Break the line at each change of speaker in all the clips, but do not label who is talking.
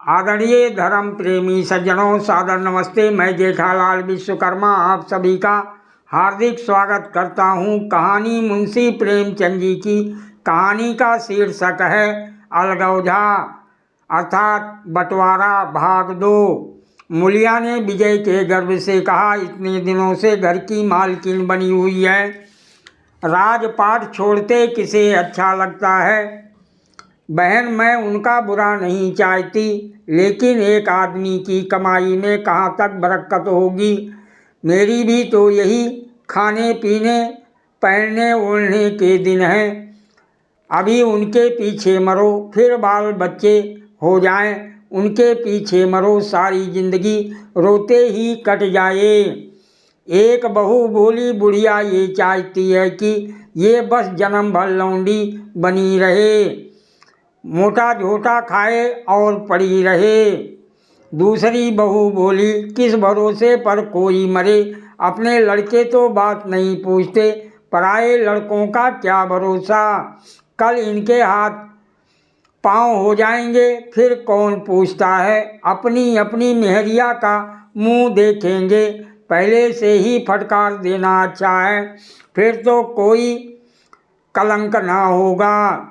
आदरणीय धर्म प्रेमी सज्जनों, सादर नमस्ते। मैं जेठालाल विश्वकर्मा आप सभी का हार्दिक स्वागत करता हूं। कहानी मुंशी प्रेमचंद जी की कहानी का शीर्षक है अलगौजा अर्थात बंटवारा भाग 2। मुलिया ने विजय के गर्व से कहा, इतने दिनों से घर की मालकिन बनी हुई है, राजपाट छोड़ते किसे अच्छा लगता है। बहन, मैं उनका बुरा नहीं चाहती, लेकिन एक आदमी की कमाई में कहाँ तक बरकत होगी। मेरी भी तो यही खाने पीने पहनने ओढ़ने के दिन हैं। अभी उनके पीछे मरो, फिर बाल बच्चे हो जाएं, उनके पीछे मरो, सारी जिंदगी रोते ही कट जाए। एक बहू बोली, बुढ़िया ये चाहती है कि ये बस जन्म भर लौंडी बनी रहे, मोटा झोटा खाए और पड़ी रहे। दूसरी बहू बोली, किस भरोसे पर कोई मरे, अपने लड़के तो बात नहीं पूछते, पराए लड़कों का क्या भरोसा। कल इनके हाथ पाँव हो जाएंगे, फिर कौन पूछता है। अपनी अपनी मेहरिया का मुंह देखेंगे, पहले से ही फटकार देना अच्छा है, फिर तो कोई कलंक ना होगा।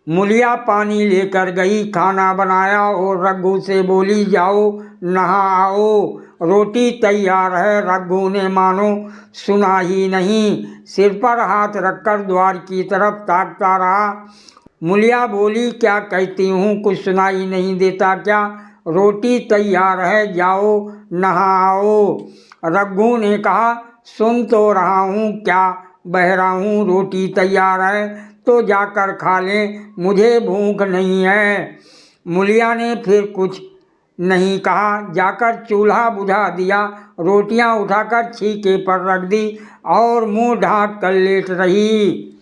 मुलिया पानी लेकर गई, खाना बनाया और रघु से बोली, जाओ नहा आओ, रोटी तैयार है। रघु ने मानो सुना ही नहीं, सिर पर हाथ रखकर द्वार की तरफ ताकता रहा। मुलिया बोली, क्या कहती हूँ, कुछ सुनाई नहीं देता क्या। रोटी तैयार है, जाओ नहा आओ। रघु ने कहा, सुन तो रहा हूँ, क्या बहरा हूँ, रोटी तैयार है तो जाकर खा लें, मुझे भूख नहीं है। मुलिया ने फिर कुछ नहीं कहा, जाकर चूल्हा बुझा दिया, रोटियां उठाकर छीके पर रख दी और मुंह ढांक कर लेट रही।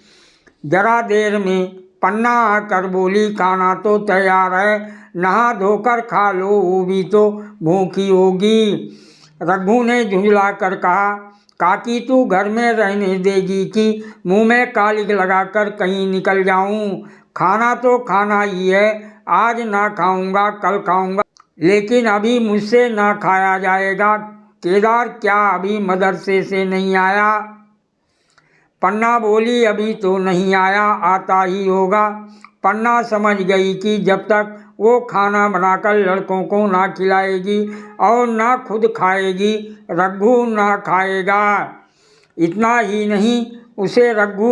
जरा देर में पन्ना आकर बोली, खाना तो तैयार है, नहा धोकर खा लो, वो भी तो भूखी होगी। रघु ने झुंझला कर कहा, काकी तू घर में रहने देगी कि मुंह में कालिक लगाकर कहीं निकल जाऊं। खाना तो खाना ही है, आज ना खाऊंगा कल खाऊंगा, लेकिन अभी मुझसे ना खाया जाएगा। केदार क्या अभी मदरसे से नहीं आया। पन्ना बोली, अभी तो नहीं आया, आता ही होगा। पन्ना समझ गई कि जब तक वो खाना बनाकर लड़कों को ना खिलाएगी और ना खुद खाएगी, रघु ना खाएगा। इतना ही नहीं, उसे रघु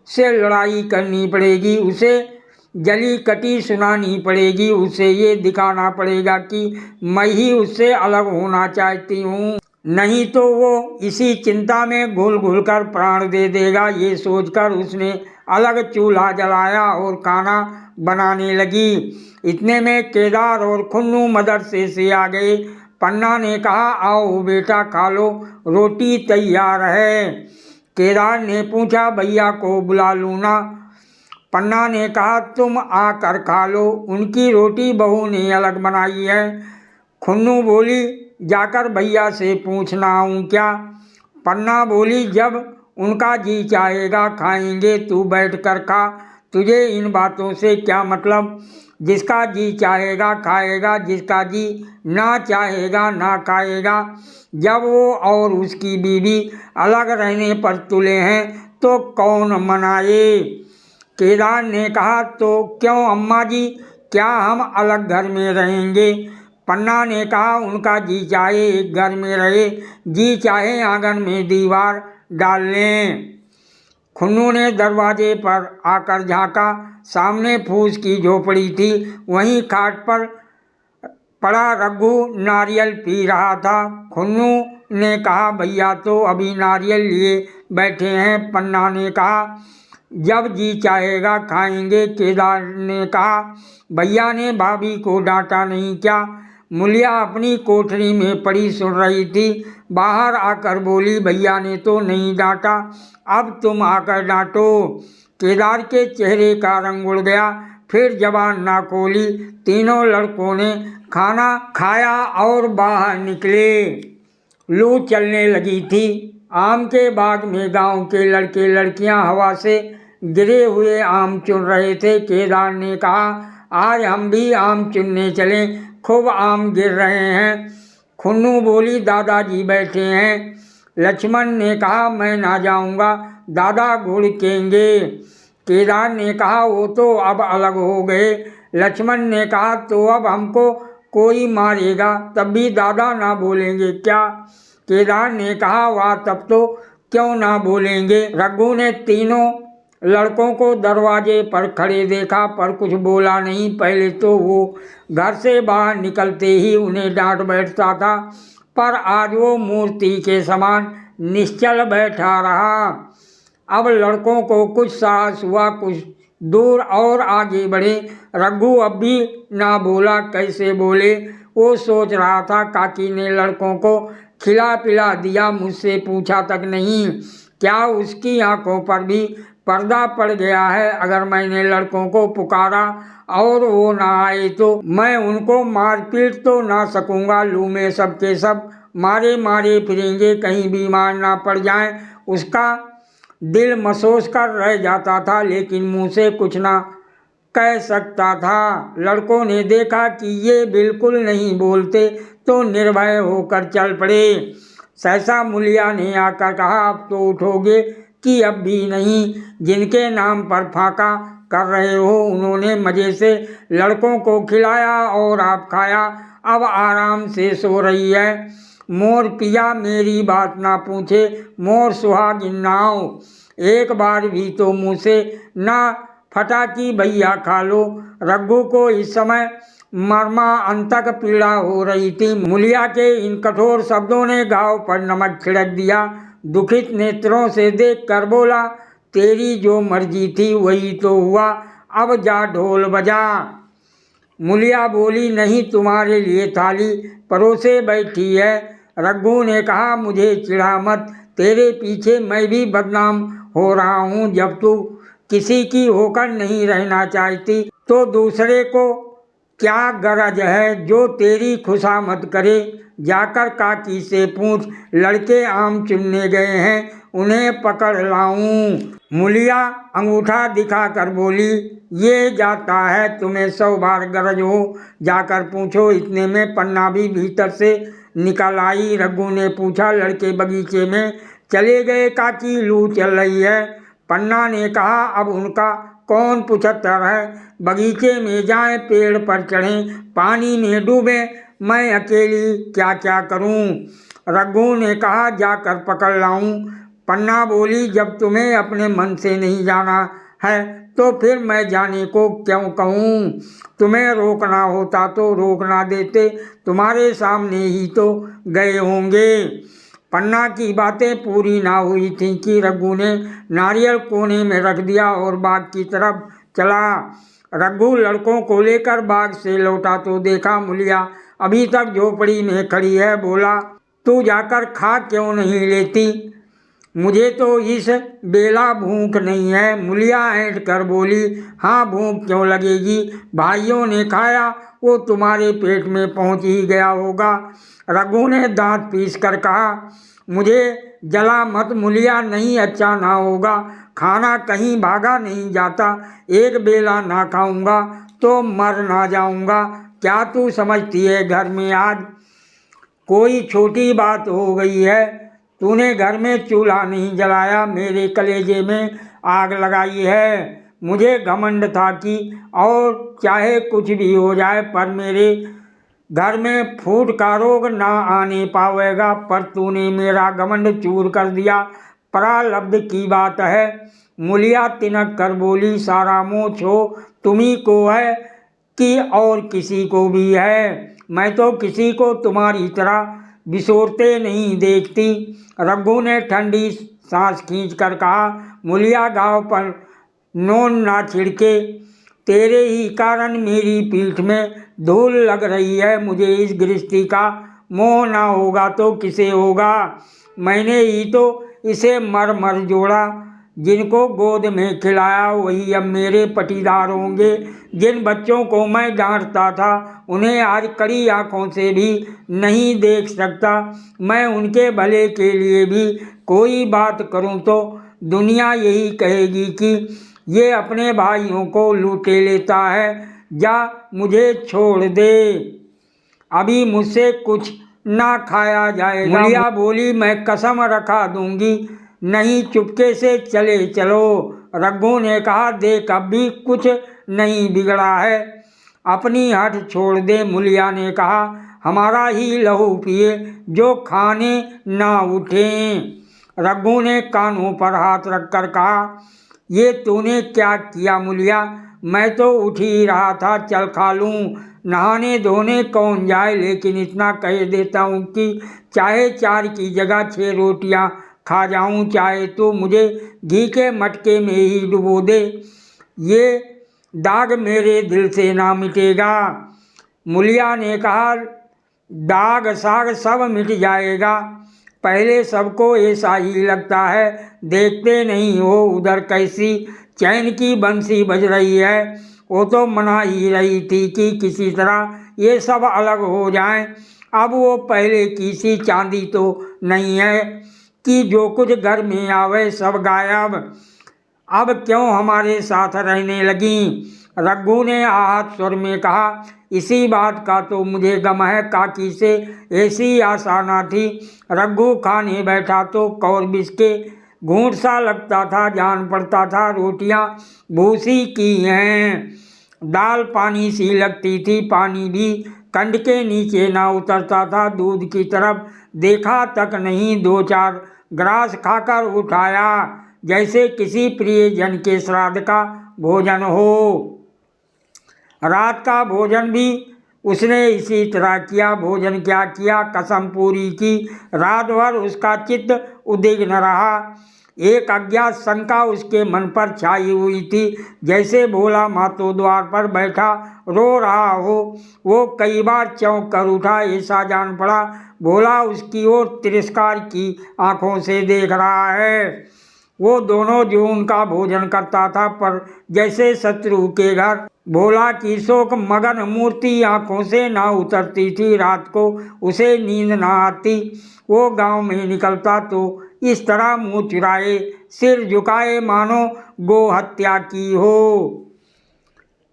से लड़ाई करनी पड़ेगी, उसे जली कटी सुनानी पड़ेगी, उसे ये दिखाना पड़ेगा कि मैं ही उससे अलग होना चाहती हूँ, नहीं तो वो इसी चिंता में घुल घुल कर प्राण दे देगा। ये सोचकर उसने अलग चूल्हा जलाया और खाना बनाने लगी। इतने में केदार और खुन्नू मदरसे से आ गए। पन्ना ने कहा, आओ बेटा खा लो, रोटी तैयार है। केदार ने पूछा, भैया को बुला लूँ ना। पन्ना ने कहा, तुम आकर खा लो, उनकी रोटी बहू ने अलग बनाई है। खुन्नू बोली, जाकर भैया से पूछना आऊँ क्या। पन्ना बोली, जब उनका जी चाहेगा खाएंगे, तू बैठ कर खा, तुझे इन बातों से क्या मतलब। जिसका जी चाहेगा खाएगा, जिसका जी ना चाहेगा ना खाएगा। जब वो और उसकी बीवी अलग रहने पर तुले हैं तो कौन मनाए। केदार ने कहा, तो क्यों अम्मा जी, क्या हम अलग घर में रहेंगे। पन्ना ने कहा, उनका जी चाहे एक घर में रहे, जी चाहे आंगन में दीवार डाल लें। खुन्नू ने दरवाजे पर आकर झांका, सामने फूस की झोपड़ी थी, वहीं खाट पर पड़ा रघु नारियल पी रहा था। खुन्नू ने कहा, भैया तो अभी नारियल लिए बैठे हैं। पन्ना ने कहा, जब जी चाहेगा खाएंगे। केदार ने कहा, भैया ने भाभी को डांटा नहीं क्या। मुलिया अपनी कोठरी में पड़ी सुन रही थी, बाहर आकर बोली, भैया ने तो नहीं डांटा, अब तुम आकर डांटो। केदार के चेहरे का रंग उड़ गया, फिर जबान ना खोली। तीनों लड़कों ने खाना खाया और बाहर निकले। लू चलने लगी थी। आम के बाग में गांव के लड़के लड़कियां हवा से गिरे हुए आम चुन रहे थे। केदार ने कहा, आज हम भी आम चुनने चलें, खूब आम गिर रहे हैं। खुन्नू बोली, दादाजी बैठे हैं। लक्ष्मण ने कहा, मैं ना जाऊंगा, दादा घुड़केंगे। केदार ने कहा, वो तो अब अलग हो गए। लक्ष्मण ने कहा, तो अब हमको कोई मारेगा तब भी दादा ना बोलेंगे क्या? केदार ने कहा, वाह, तब तो क्यों ना बोलेंगे। रघु ने तीनों लड़कों को दरवाजे पर खड़े देखा पर कुछ बोला नहीं। पहले तो वो घर से बाहर निकलते ही उन्हें डांट बैठता था, पर आज वो मूर्ति के समान निश्चल बैठा रहा। अब लड़कों को कुछ साहस हुआ, कुछ दूर और आगे बढ़े। रघु अब भी ना बोला, कैसे बोले? वो सोच रहा था, काकी ने लड़कों को खिला पिला दिया, मुझसे पूछा तक नहीं। क्या उसकी आंखों पर भी पर्दा पड़ गया है? अगर मैंने लड़कों को पुकारा और वो ना आए तो मैं उनको मार पीट तो ना सकूंगा। लू में सबके सब मारे मारे फिरेंगे, कहीं बीमार ना पड़ जाएं। उसका दिल महसूस कर रह जाता था, लेकिन मुंह से कुछ ना कह सकता था। लड़कों ने देखा कि ये बिल्कुल नहीं बोलते तो निर्भय होकर चल पड़े। सहसा मुलिया ने आकर कहा, अब तो उठोगे कि अब भी नहीं? जिनके नाम पर फाका कर रहे हो उन्होंने मज़े से लड़कों को खिलाया और आप खाया, अब आराम से सो रही है। मोर पिया मेरी बात ना पूछे, मोर सुहागिन नाव। एक बार भी तो मुँह से ना फटा कि भैया खा लो। रघु को इस समय मर्मांतक पीड़ा हो रही थी। मुलिया के इन कठोर शब्दों ने घाव पर नमक छिड़क दिया। दुखित नेत्रों से देख कर बोला, तेरी जो मर्जी थी वही तो हुआ, अब जा ढोल बजा। मुलिया बोली, नहीं, तुम्हारे लिए थाली परोसे बैठी है। रघु ने कहा, मुझे चिढ़ा मत, तेरे पीछे मैं भी बदनाम हो रहा हूँ। जब तू किसी की होकर नहीं रहना चाहती तो दूसरे को क्या गरज है जो तेरी खुशामद करे? जाकर काकी से पूछ, लड़के आम चुनने गए हैं, उन्हें पकड़ लाऊं। मुलिया अंगूठा दिखाकर बोली, ये जाता है, तुम्हें 100 बार गरज हो, जाकर पूछो। इतने में पन्ना भी भीतर से निकल आई। रघु ने पूछा, लड़के बगीचे में चले गए काकी, लू चल रही है। पन्ना ने कहा, अब उनका कौन पुछत्तर है? बगीचे में जाएं, पेड़ पर चढ़ें, पानी में डूबें, मैं अकेली क्या क्या करूं? रघु ने कहा, जाकर पकड़ लाऊं। पन्ना बोली, जब तुम्हें अपने मन से नहीं जाना है तो फिर मैं जाने को क्यों कहूं? तुम्हें रोकना होता तो रोक ना देते, तुम्हारे सामने ही तो गए होंगे। पन्ना की बातें पूरी ना हुई थी कि रघु ने नारियल कोने में रख दिया और बाग की तरफ चला। रघु लड़कों को लेकर बाग से लौटा तो देखा मुलिया अभी तक झोपड़ी में खड़ी है। बोला, तू जाकर खा क्यों नहीं लेती? मुझे तो इस बेला भूख नहीं है। मुलिया ऐंठ कर बोली, हाँ, भूख क्यों लगेगी? भाइयों ने खाया, वो तुम्हारे पेट में पहुंच ही गया होगा। रघु ने दांत पीस कर कहा, मुझे जला मत मुलिया, नहीं अच्छा ना होगा। खाना कहीं भागा नहीं जाता, एक बेला ना खाऊंगा तो मर ना जाऊंगा। क्या तू समझती है घर में आज कोई छोटी बात हो गई है? तूने घर में चूल्हा नहीं जलाया, मेरे कलेजे में आग लगाई है। मुझे घमंड था कि और चाहे कुछ भी हो जाए पर मेरे घर में फूट का रोग ना आने पावेगा, पर तूने मेरा घमंड चूर कर दिया। प्रारब्ध की बात है। मुलिया तिनक कर बोली, सारा मोह छो तुम्ही को है कि और किसी को भी है? मैं तो किसी को तुम्हारी तरह बिसोरते नहीं देखती। रघु ने ठंडी सांस खींचकर कहा, मुलिया, घाव पर नोन ना छिड़के, तेरे ही कारण मेरी पीठ में धूल लग रही है। मुझे इस गृहस्थी का मोह ना होगा तो किसे होगा? मैंने ही तो इसे मर मर जोड़ा, जिनको गोद में खिलाया वही अब मेरे पटीदार होंगे। जिन बच्चों को मैं डांटता था उन्हें आज कड़ी आंखों से भी नहीं देख सकता। मैं उनके भले के लिए भी कोई बात करूं तो दुनिया यही कहेगी कि ये अपने भाइयों को लूटे लेता है। जा मुझे छोड़ दे, अभी मुझसे कुछ ना खाया जाएगा। मुलिया बोली, मैं कसम रखा दूंगी, नहीं चुपके से चले चलो। रघु ने कहा, देख अब भी कुछ नहीं बिगड़ा है, अपनी हट छोड़ दे। मुलिया ने कहा, हमारा ही लहू पिए जो खाने ना उठें। रघु ने कानों पर हाथ रखकर कहा, ये तूने क्या किया मुलिया, मैं तो उठ ही रहा था, चल खा लूँ। नहाने धोने कौन जाए, लेकिन इतना कह देता हूँ कि चाहे 4 की जगह 6 रोटियाँ खा जाऊँ, चाहे तो मुझे घी के मटके में ही डुबो दे, ये दाग मेरे दिल से ना मिटेगा। मुलिया ने कहा, दाग साग सब मिट जाएगा, पहले सबको ऐसा ही लगता है, देखते नहीं हो उधर कैसी चैन की बंसी बज रही है। वो तो मना ही रही थी कि किसी तरह ये सब अलग हो जाएं। अब वो पहले की सी चांदी तो नहीं है कि जो कुछ घर में आवे सब गायब, अब क्यों हमारे साथ रहने लगी। रघु ने आहत स्वर में कहा, इसी बात का तो मुझे गम है, काकी से ऐसी आशा ना थी। रघु खाने बैठा तो कौर बिस के घूंट सा लगता था, जान पड़ता था रोटियां भूसी की हैं, दाल पानी सी लगती थी, पानी भी कंड के नीचे ना उतरता था। दूध की तरफ देखा तक नहीं, 2-4 ग्रास खाकर उठाया, जैसे किसी प्रियजन के श्राद्ध का भोजन हो। रात का भोजन भी उसने इसी तरह किया। भोजन क्या किया, कसम पूरी की। रात भर उसका चित्त उद्विग्न रहा, एक अज्ञात शंका उसके मन पर छाई हुई थी, जैसे भोला मातो द्वार पर बैठा रो रहा हो। वो कई बार चौंक कर उठा, ऐसा जान पड़ा भोला उसकी ओर तिरस्कार की आंखों से देख रहा है। वो दोनों जो उनका भोजन करता था, पर जैसे शत्रु के घर भोला की शोक मगन मूर्ति आंखों से ना उतरती थी। रात को उसे नींद ना आती, वो गांव में निकलता तो इस तरह मुंह चुराए सिर झुकाए मानो गो हत्या की हो।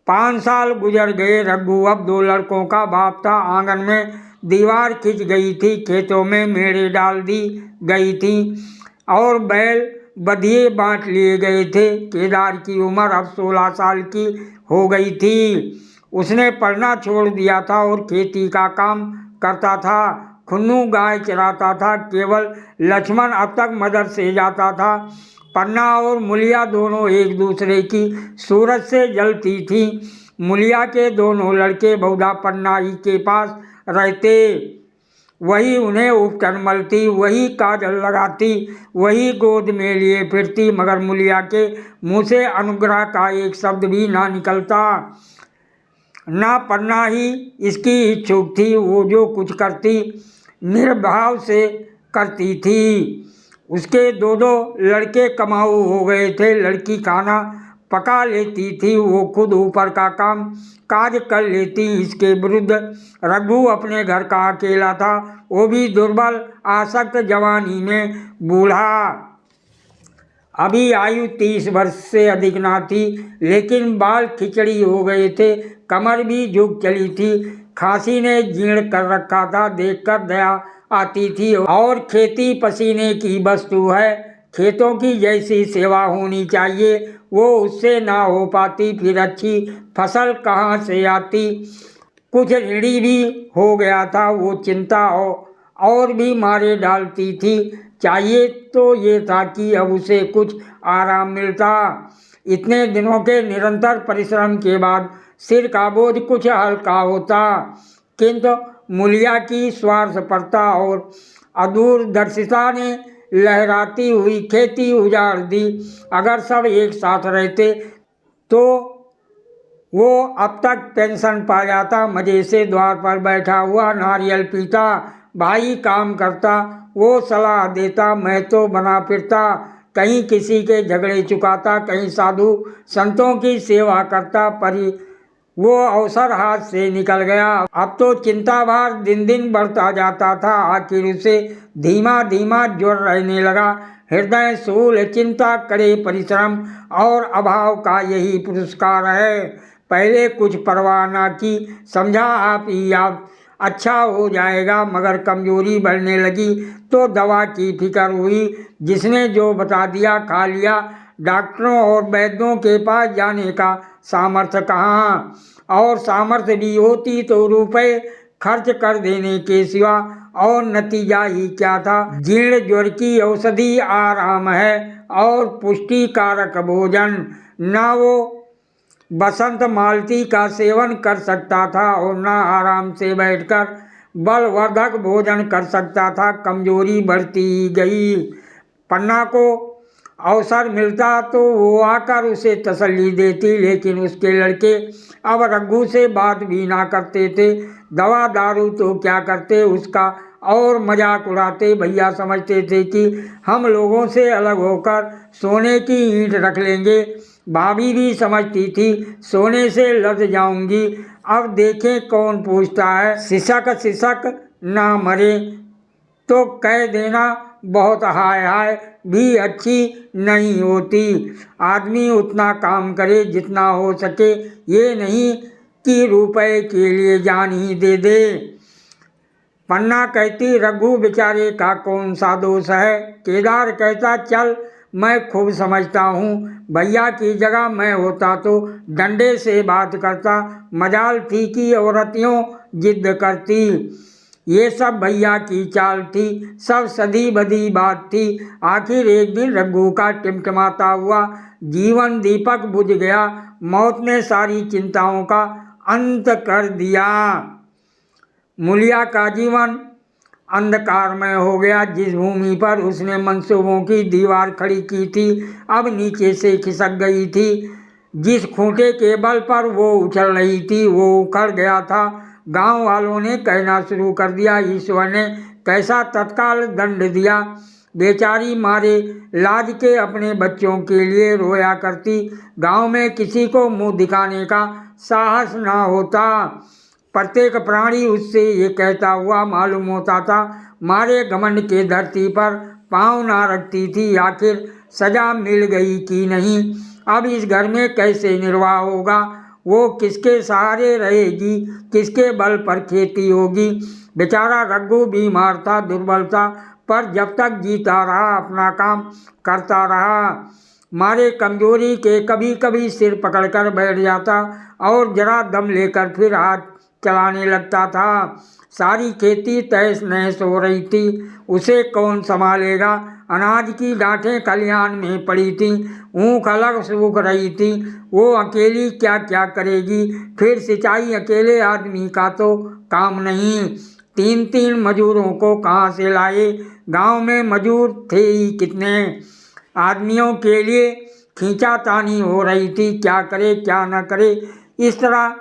5 साल गुजर गए। रघु अब 2 लड़कों का बाप था। आंगन में दीवार खिंच गई थी, खेतों में मेड़े डाल दी गई थी और बैल बधिए बांट लिए गए थे। केदार की उम्र अब 16 साल की हो गई थी। उसने पढ़ना छोड़ दिया था और खेती का काम करता था। खुन्नू गाय चराता था। केवल लक्ष्मण अब तक मदरसे जाता था। पन्ना और मुलिया दोनों एक दूसरे की सूरत से जलती थी। मुलिया के दोनों लड़के बहुधा पन्ना ही के पास रहते, वही उन्हें उपटन मलती, वही काजल लगाती, वही गोद में लिए फिरती, मगर मुलिया के मुँह से अनुग्रह का एक शब्द भी ना निकलता। ना पन्ना ही इसकी इच्छुक थी, वो जो कुछ करती निर्भाव से करती थी। उसके 2 लड़के कमाऊ हो गए थे। लड़की खाना पका लेती थी, वो खुद ऊपर का काम काज कर लेती। इसके विरुद्ध रघु अपने घर का अकेला था, वो भी दुर्बल आसक्त, जवानी में बूढ़ा। अभी आयु 30 वर्ष से अधिक ना थी, लेकिन बाल खिचड़ी हो गए थे, कमर भी झुक चली थी, खांसी ने जीर्ण कर रखा था। देखकर दया आती थी। और खेती पसीने की वस्तु है, खेतों की जैसी सेवा होनी चाहिए वो उससे ना हो पाती, फिर अच्छी फसल कहाँ से आती। कुछ ऋणी भी हो गया था, वो चिंता और भी मारे डालती थी। चाहिए तो ये था कि अब उसे कुछ आराम मिलता। इतने दिनों के निरंतर परिश्रम के बाद सिर का बोझ कुछ हल्का होता, किंतु मुलिया की स्वार्थपरता और अदूरदर्शिता ने लहराती हुई खेती उजाड़ दी। अगर सब एक साथ रहते तो वो अब तक पेंशन पा जाता। मजे से द्वार पर बैठा हुआ नारियल पीता, भाई काम करता, वो सलाह देता, मैं तो बना फिरता, कहीं किसी के झगड़े चुकाता, कहीं साधु संतों की सेवा करता। पर वो अवसर हाथ से निकल गया। अब तो चिंता भार दिन दिन बढ़ता जाता था। आखिर उसे धीमा धीमा ज्वर रहने लगा। हृदय शूल चिंता, कड़े परिश्रम और अभाव का यही पुरस्कार है। पहले कुछ परवाह ना की, समझा आप ही आप अच्छा हो जाएगा, मगर कमजोरी बढ़ने लगी तो दवा की फिक्र हुई। जिसने जो बता दिया खा लिया। डॉक्टरों और वैद्यों के पास जाने का सामर्थ्य कहाँ, और सामर्थ्य भी होती तो रुपए खर्च कर देने के सिवा और नतीजा ही क्या था। जीर्ण ज्वर की औषधि आराम है और पुष्टि कारक भोजन। न वो बसंत मालती का सेवन कर सकता था और न आराम से बैठकर बलवर्धक भोजन कर सकता था। कमजोरी बढ़ती ही गई। पन्ना को अवसर मिलता तो वो आकर उसे तसल्ली देती, लेकिन उसके लड़के अब रघु से बात भी ना करते थे। दवा दारू तो क्या करते, उसका और मजाक उड़ाते। भैया समझते थे कि हम लोगों से अलग होकर सोने की ईंट रख लेंगे। भाभी भी समझती थी सोने से लद जाऊंगी। अब देखें कौन पूछता है, सिसक सिसक ना मरे तो कह देना बहुत हाय हाय भी अच्छी नहीं होती। आदमी उतना काम करे जितना हो सके, ये नहीं कि रुपए के लिए जान ही दे दे। पन्ना कहती रघु बेचारे का कौन सा दोष है। केदार कहता चल मैं खूब समझता हूँ, भैया की जगह मैं होता तो डंडे से बात करता। मजाल थी कि औरतियों जिद करती। ये सब भैया की चाल थी, सब सदी बदी बात थी। आखिर एक दिन रघु का टिमटिमाता हुआ जीवन दीपक बुझ गया। मौत ने सारी चिंताओं का अंत कर दिया। मूलिया का जीवन अंधकारमय हो गया। जिस भूमि पर उसने मंसूबों की दीवार खड़ी की थी अब नीचे से खिसक गई थी। जिस खूंटे के बल पर वो उछल रही थी वो उखड़ गया था। गांव वालों ने कहना शुरू कर दिया, ईश्वर ने कैसा तत्काल दंड दिया। बेचारी मारे लाज के अपने बच्चों के लिए रोया करती। गांव में किसी को मुंह दिखाने का साहस ना होता। प्रत्येक प्राणी उससे ये कहता हुआ मालूम होता था, मारे घमंड के धरती पर पाँव ना रखती थी। आखिर सजा मिल गई कि नहीं, अब इस घर में कैसे निर्वाह होगा। वो किसके सहारे रहेगी, किसके बल पर खेती होगी। बेचारा रघु बीमार था, दुर्बल था, पर जब तक जीता रहा अपना काम करता रहा। मारे कमजोरी के कभी कभी सिर पकड़कर बैठ जाता और जरा दम लेकर फिर हाथ चलाने लगता था। सारी खेती तहस नहस हो रही थी, उसे कौन संभालेगा। अनाज की डांठें खलिहान में पड़ी थीं, ऊख अलग सूख रही थी। वो अकेली क्या क्या करेगी। फिर सिंचाई अकेले आदमी का तो काम नहीं, तीन तीन मजूरों को कहाँ से लाए। गांव में मजूर थे ही कितने। आदमियों के लिए खींचातानी हो रही थी, क्या करे क्या न करे। इस तरह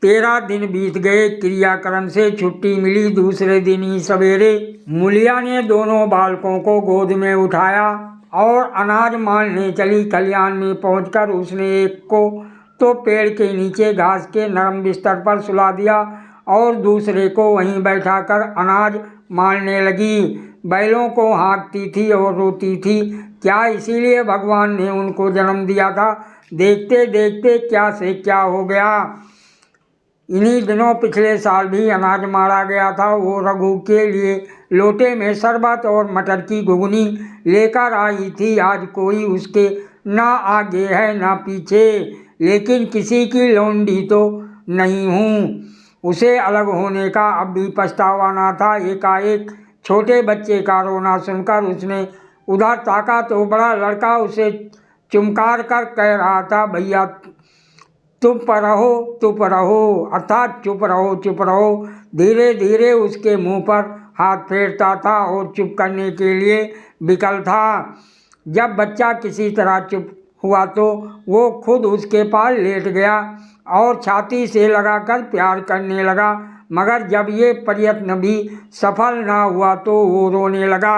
13 दिन बीत गए। क्रियाक्रम से छुट्टी मिली दूसरे दिन ही सवेरे। मूलिया ने दोनों बालकों को गोद में उठाया और अनाज मारने चली। खलिहान में पहुंचकर उसने एक को तो पेड़ के नीचे घास के नरम बिस्तर पर सुला दिया और दूसरे को वहीं बैठाकर अनाज मारने लगी। बैलों को हाँकती थी और रोती थी। क्या इसीलिए भगवान ने उनको जन्म दिया था। देखते देखते क्या से क्या हो गया। इन्हीं दिनों पिछले साल भी अनाज मारा गया था। वो रघु के लिए लोटे में शरबत और मटर की घुगनी लेकर आई थी। आज कोई उसके ना आगे है ना पीछे, लेकिन किसी की लौंडी तो नहीं हूँ। उसे अलग होने का अब भी पछतावा ना था। एकाएक छोटे बच्चे का रोना सुनकर उसने उधर ताका तो बड़ा लड़का उसे चुमकार कर कह रहा था, भैया चुप रहो, अर्थात चुप रहो। धीरे धीरे उसके मुंह पर हाथ फेरता था और चुप करने के लिए विकल था। जब बच्चा किसी तरह चुप हुआ तो वो खुद उसके पास लेट गया और छाती से लगाकर प्यार करने लगा। मगर जब ये प्रयत्न भी सफल ना हुआ तो वो रोने लगा।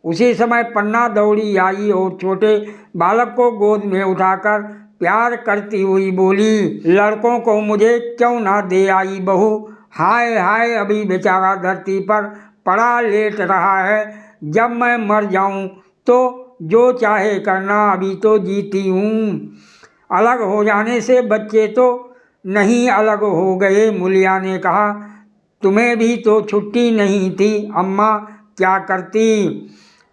उसी समय पन्ना दौड़ी आई और छोटे बालक को गोद में उठाकर प्यार करती हुई बोली, लड़कों को मुझे क्यों ना दे आई बहू। हाय हाय अभी बेचारा धरती पर पड़ा लेट रहा है। जब मैं मर जाऊं तो जो चाहे करना, अभी तो जीती हूँ। अलग हो जाने से बच्चे तो नहीं अलग हो गए। मुलिया ने कहा, तुम्हें भी तो छुट्टी नहीं थी, अम्मा क्या करती?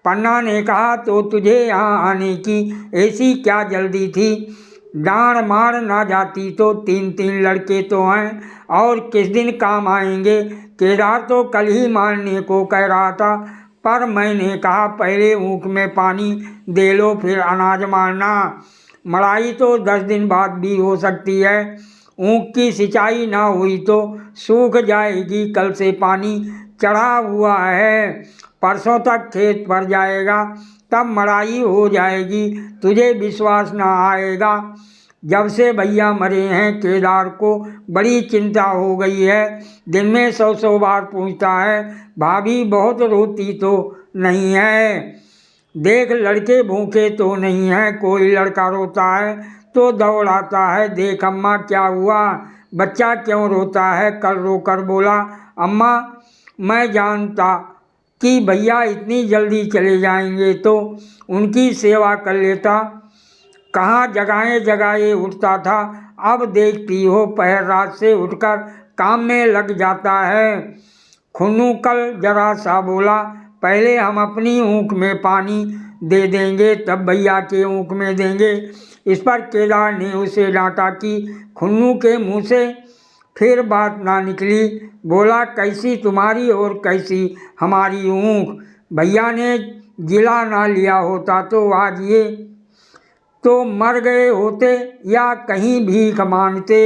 पन्ना ने कहा, तो तुझे यहाँ आने की ऐसी क्या जल्दी थी? डांड मार ना जाती तो 3-3 लड़के तो हैं और किस दिन काम आएंगे। केदार तो कल ही मारने को कह रहा था, पर मैंने कहा पहले ऊख में पानी दे लो फिर अनाज मारना। मड़ाई तो 10 दिन बाद भी हो सकती है। ऊख की सिंचाई ना हुई तो सूख जाएगी। कल से पानी चढ़ा हुआ है, परसों तक खेत भर जाएगा, तब मड़ाई हो जाएगी। तुझे विश्वास ना आएगा, जब से भैया मरे हैं केदार को बड़ी चिंता हो गई है। दिन में 100 बार पूछता है, भाभी बहुत रोती तो नहीं है? देख लड़के भूखे तो नहीं हैं। कोई लड़का रोता है तो दौड़ाता है, देख अम्मा क्या हुआ, बच्चा क्यों रोता है? कल रोकर बोला, अम्मा मैं जानता कि भैया इतनी जल्दी चले जाएंगे तो उनकी सेवा कर लेता। कहाँ जगाए जगाए उठता था, अब देखती हो पहर रात से उठकर काम में लग जाता है। खुन्नू कल जरा सा बोला, पहले हम अपनी ऊँख में पानी दे देंगे तब भैया के ऊँख में देंगे। इस पर केदार ने उसे डांटा कि खुन्नू के मुँह से फिर बात ना निकली। बोला, कैसी तुम्हारी और कैसी हमारी ऊँख? भैया ने जिला ना लिया होता तो आज ये तो मर गए होते या कहीं भीख मांगते।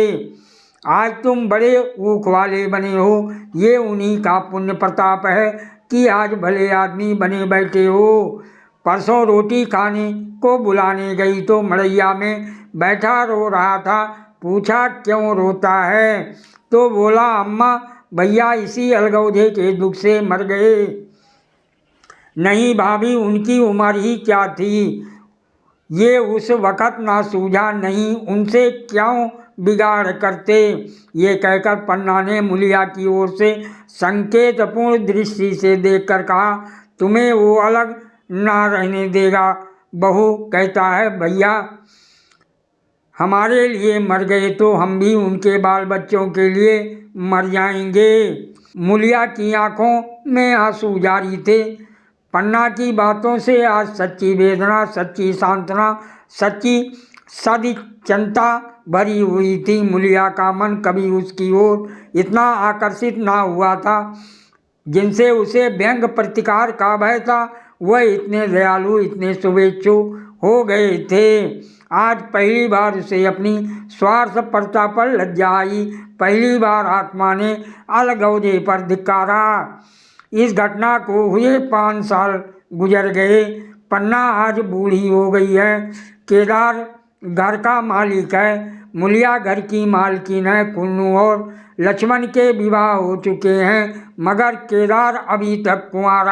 आज तुम बड़े ऊख वाले बने हो, ये उन्हीं का पुण्य प्रताप है कि आज भले आदमी बने बैठे हो। परसों रोटी खाने को बुलाने गई तो मड़ैया में बैठा रो रहा था। पूछा क्यों रोता है? तो बोला, अम्मा भैया इसी अलगौधे के दुख से मर गए। नहीं भाभी, उनकी उम्र ही क्या थी, ये उस वक़्त ना सूझा, नहीं उनसे क्यों बिगाड़ करते। ये कहकर पन्ना ने मुलिया की ओर से संकेतपूर्ण दृष्टि से देखकर कहा, तुम्हें वो अलग ना रहने देगा। बहू कहता है, भैया हमारे लिए मर गए तो हम भी उनके बाल बच्चों के लिए मर जाएंगे। मुलिया की आंखों में आंसू जारी थे। पन्ना की बातों से आज सच्ची वेदना, सच्ची सांत्वना, सच्ची सदिच्छता भरी हुई थी। मुलिया का मन कभी उसकी ओर इतना आकर्षित ना हुआ था। जिनसे उसे व्यंग प्रतिकार का भय था, वह इतने दयालु, इतने शुभेच्छु हो गए थे। आज पहली बार उसे अपनी स्वार्थपरता पर लज्जा आई। पहली बार आत्मा ने अलगौधे पर धिक्कारा। इस घटना को हुए 5 साल गुजर गए। पन्ना आज बूढ़ी हो गई है। केदार घर का मालिक है, मुलिया घर की मालकिन है। खुन्नू और लक्ष्मण के विवाह हो चुके हैं, मगर केदार अभी तक कुंवारा